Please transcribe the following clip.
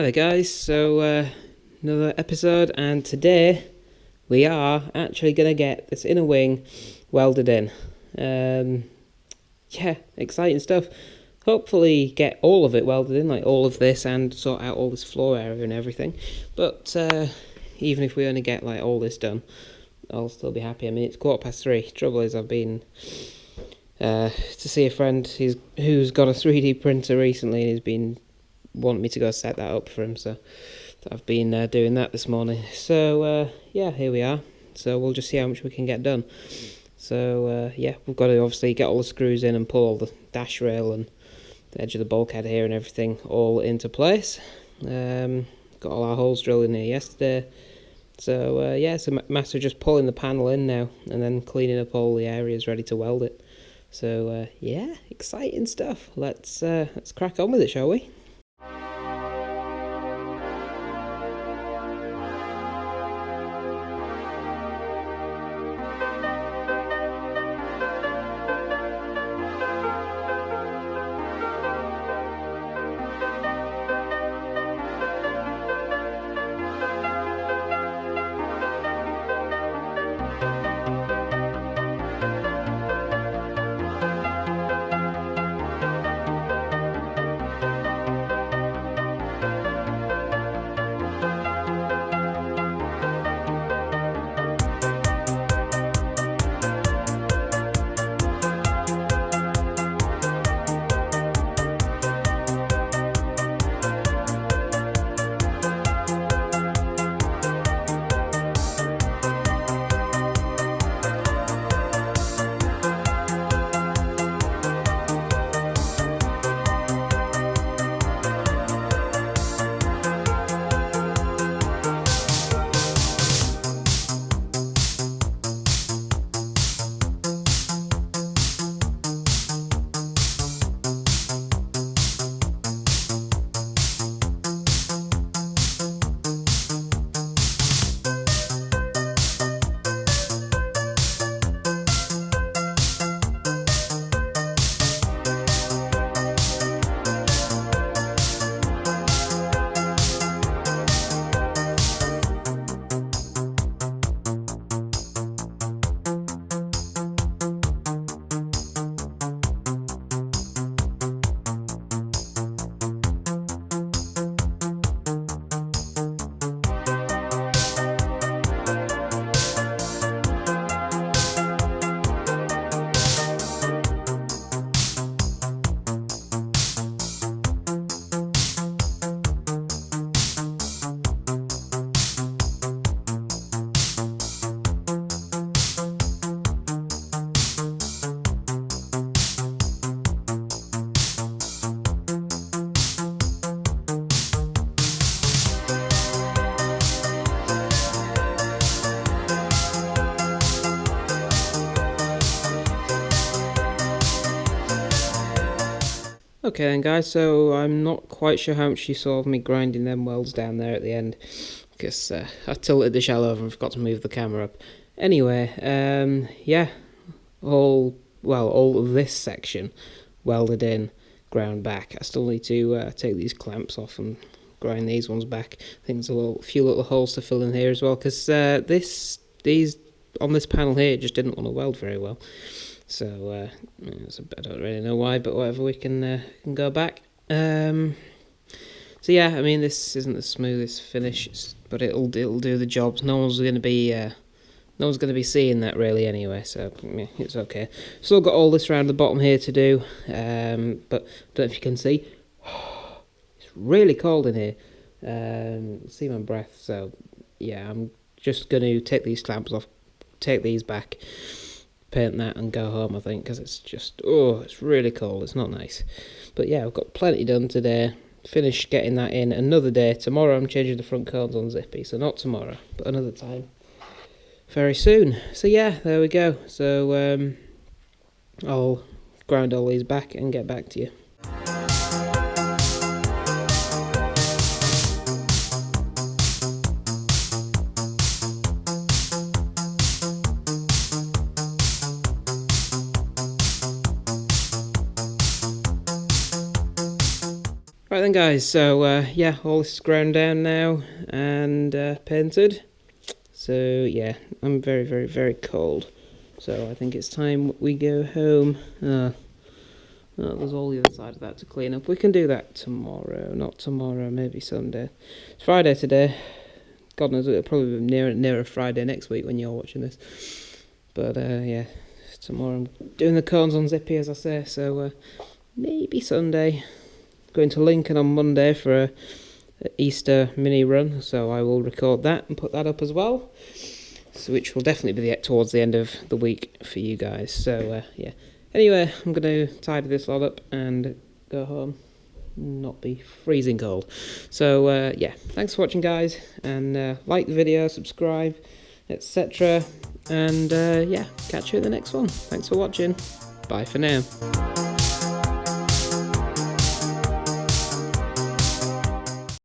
Hi there guys, so another episode, and today we are actually going to get this inner wing welded in. Yeah, exciting stuff. Hopefully get all of it welded in, like all of this, and sort out all this floor area and everything. But even if we only get like all this done, I'll still be happy. I mean, it's 3:15. Trouble is, I've been to see a friend who's got a 3D printer recently, and he's been wanting me to go set that up for him, so I've been doing that this morning. So yeah, here we are. So we'll just see how much we can get done. So yeah, we've got to obviously get all the screws in and pull all the dash rail and the edge of the bulkhead here and everything all into place. Got all our holes drilled in here yesterday. So yeah, it's a matter of just pulling the panel in now and then cleaning up all the areas ready to weld it. So yeah, exciting stuff. Let's crack on with it, shall we? Okay then guys, so I'm not quite sure how much you saw of me grinding them welds down there at the end, because I tilted the shell over and forgot to move the camera up. Anyway, yeah, all of this section welded in, ground back. I still need to take these clamps off and grind these ones back. I think there's a few little holes to fill in here as well, because these on this panel here just didn't want to weld very well. So I don't really know why, but whatever, we can go back. So yeah, I mean, this isn't the smoothest finish, but it'll do the job. No one's going to be seeing that really anyway, so yeah, it's okay. Still got all this around the bottom here to do, but I don't know if you can see. It's really cold in here. See my breath. So yeah, I'm just going to take these clamps off, take these back, paint that and go home, I think, because it's just, it's really cold. It's not nice. But yeah, I've got plenty done today. Finished getting that in another day. Tomorrow I'm changing the front cones on Zippy, so not tomorrow, but another time very soon. So yeah, there we go. So I'll grind all these back and get back to you. Right then guys, so yeah, all this is ground down now and painted. So yeah, I'm very, very, very cold. So I think it's time we go home. Oh, there's all the other side of that to clean up. We can do that tomorrow. Not tomorrow, maybe Sunday. It's Friday today. God knows, it'll probably be nearer Friday next week when you're watching this. But yeah, tomorrow I'm doing the cones on Zippy, as I say. So maybe Sunday. Going to Lincoln on Monday for a Easter mini run, so I will record that and put that up as well, so which will definitely be towards the end of the week for you guys. So yeah, anyway, I'm going to tidy this lot up and go home, not be freezing cold. So yeah, thanks for watching guys, and like the video, subscribe, etc. And yeah, catch you in the next one. Thanks for watching. Bye for now.